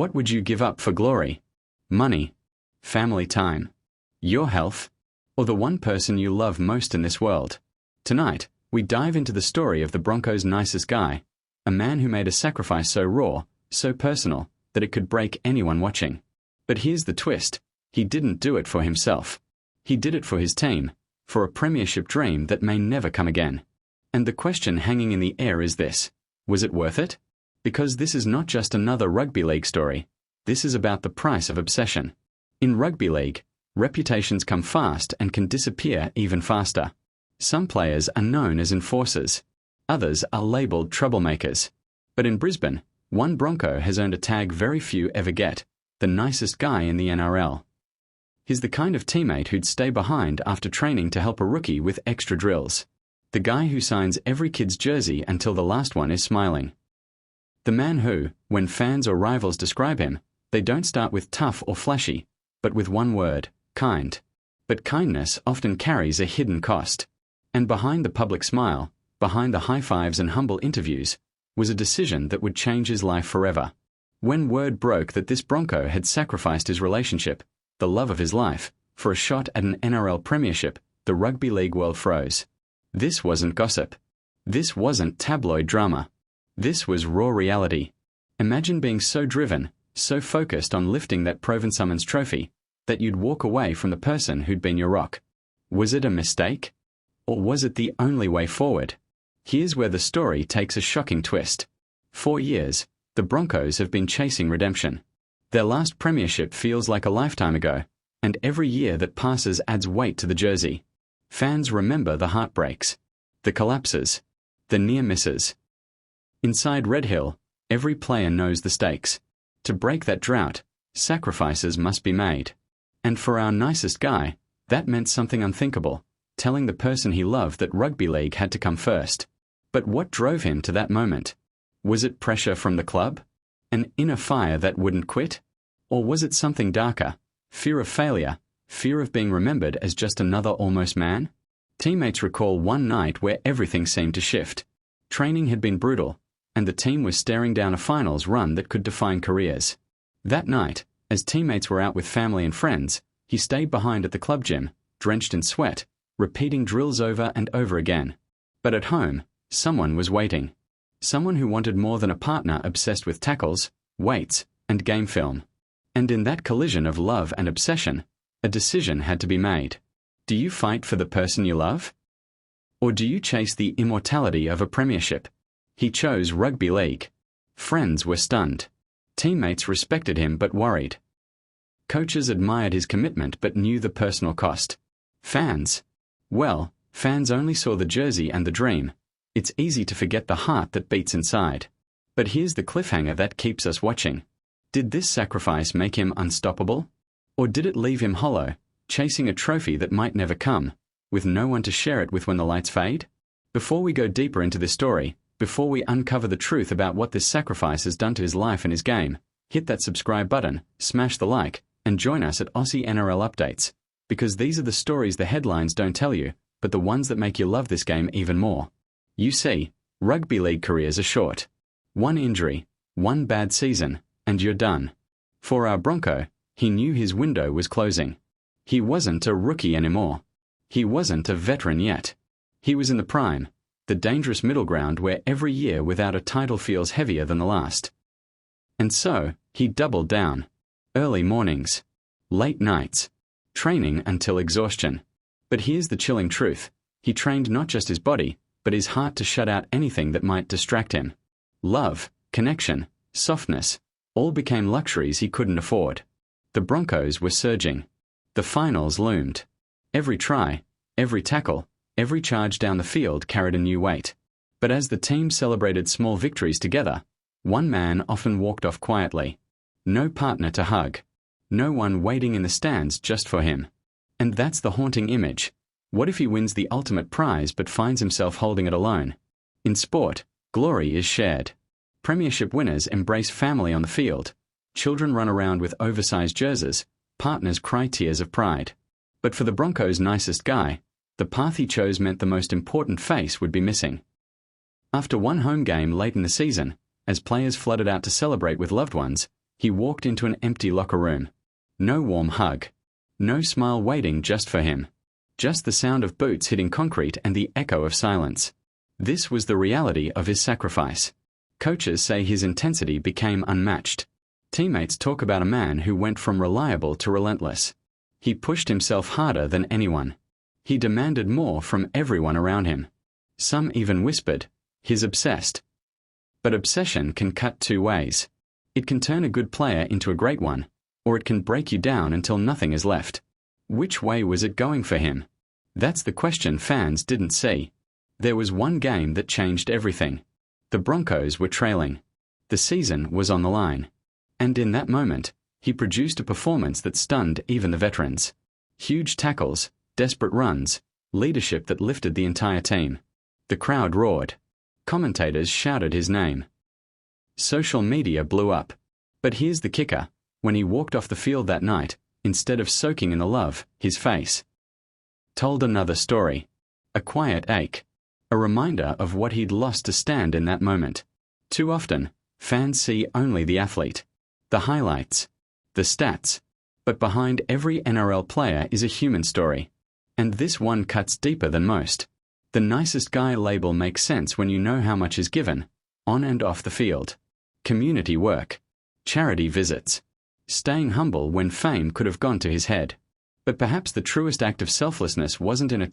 What would you give up for glory? Money, family time, your health, or the one person you love most in this world? Tonight, we dive into the story of the Broncos' nicest guy, a man who made a sacrifice so raw, so personal, that it could break anyone watching. But here's the twist. He didn't do it for himself. He did it for his team, for a premiership dream that may never come again. And the question hanging in the air is this: was it worth it? Because this is not just another rugby league story. This is about the price of obsession. In rugby league, reputations come fast and can disappear even faster. Some players are known as enforcers. Others are labelled troublemakers. But in Brisbane, one Bronco has earned a tag very few ever get: the nicest guy in the NRL. He's the kind of teammate who'd stay behind after training to help a rookie with extra drills. The guy who signs every kid's jersey until the last one is smiling. The man who, when fans or rivals describe him, they don't start with tough or flashy, but with one word: kind. But kindness often carries a hidden cost. And behind the public smile, behind the high fives and humble interviews, was a decision that would change his life forever. When word broke that this Bronco had sacrificed his relationship, the love of his life, for a shot at an NRL Premiership, the rugby league world froze. This wasn't gossip. This wasn't tabloid drama. This was raw reality. Imagine being so driven, so focused on lifting that Proven Summons trophy, that you'd walk away from the person who'd been your rock. Was it a mistake? Or was it the only way forward? Here's where the story takes a shocking twist. 4 years, the Broncos have been chasing redemption. Their last premiership feels like a lifetime ago, and every year that passes adds weight to the jersey. Fans remember the heartbreaks, the collapses, the near misses. Inside Red Hill, every player knows the stakes. To break that drought, sacrifices must be made. And for our nicest guy, that meant something unthinkable: telling the person he loved that rugby league had to come first. But what drove him to that moment? Was it pressure from the club? An inner fire that wouldn't quit? Or was it something darker? Fear of failure? Fear of being remembered as just another almost man? Teammates recall one night where everything seemed to shift. Training had been brutal, and the team was staring down a finals run that could define careers. That night, as teammates were out with family and friends, he stayed behind at the club gym, drenched in sweat, repeating drills over and over again. But at home, someone was waiting. Someone who wanted more than a partner obsessed with tackles, weights, and game film. And in that collision of love and obsession, a decision had to be made. Do you fight for the person you love? Or do you chase the immortality of a premiership? He chose rugby league. Friends were stunned. Teammates respected him but worried. Coaches admired his commitment but knew the personal cost. Fans? Well, fans only saw the jersey and the dream. It's easy to forget the heart that beats inside. But here's the cliffhanger that keeps us watching. Did this sacrifice make him unstoppable? Or did it leave him hollow, chasing a trophy that might never come, with no one to share it with when the lights fade? Before we go deeper into this story, before we uncover the truth about what this sacrifice has done to his life and his game, hit that subscribe button, smash the like, and join us at AUSSIE NRL Updates. Because these are the stories the headlines don't tell you, but the ones that make you love this game even more. You see, rugby league careers are short. One injury, one bad season, and you're done. For our Bronco, he knew his window was closing. He wasn't a rookie anymore. He wasn't a veteran yet. He was in the prime, the dangerous middle ground where every year without a title feels heavier than the last. And so, he doubled down. Early mornings, late nights, training until exhaustion. But here's the chilling truth. He trained not just his body, but his heart to shut out anything that might distract him. Love, connection, softness, all became luxuries he couldn't afford. The Broncos were surging. The finals loomed. Every try, every tackle, every charge down the field carried a new weight. But as the team celebrated small victories together, one man often walked off quietly. No partner to hug. No one waiting in the stands just for him. And that's the haunting image. What if he wins the ultimate prize but finds himself holding it alone? In sport, glory is shared. Premiership winners embrace family on the field. Children run around with oversized jerseys. Partners cry tears of pride. But for the Broncos' nicest guy, the path he chose meant the most important face would be missing. After one home game late in the season, as players flooded out to celebrate with loved ones, He walked into an empty locker room. No warm hug. No smile waiting just for him. Just the sound of boots hitting concrete and the echo of silence. This was the reality of his sacrifice. Coaches say his intensity became unmatched. Teammates talk about a man who went from reliable to relentless. He pushed himself harder than anyone. He demanded more from everyone around him. Some even whispered, "He's obsessed." But obsession can cut two ways. It can turn a good player into a great one, or it can break you down until nothing is left. Which way was it going for him? That's the question fans didn't see. There was one game that changed everything. The Broncos were trailing. The season was on the line. And in that moment, he produced a performance that stunned even the veterans. Huge tackles, desperate runs, leadership that lifted the entire team. The crowd roared. Commentators shouted his name. Social media blew up. But here's the kicker. When he walked off the field that night, instead of soaking in the love, his face told another story. A quiet ache. A reminder of what he'd lost to stand in that moment. Too often, fans see only the athlete, the highlights, the stats. But behind every NRL player is a human story. And this one cuts deeper than most. The nicest guy label makes sense when you know how much is given, on and off the field. Community work. Charity visits. Staying humble when fame could have gone to his head. But perhaps the truest act of selflessness wasn't in a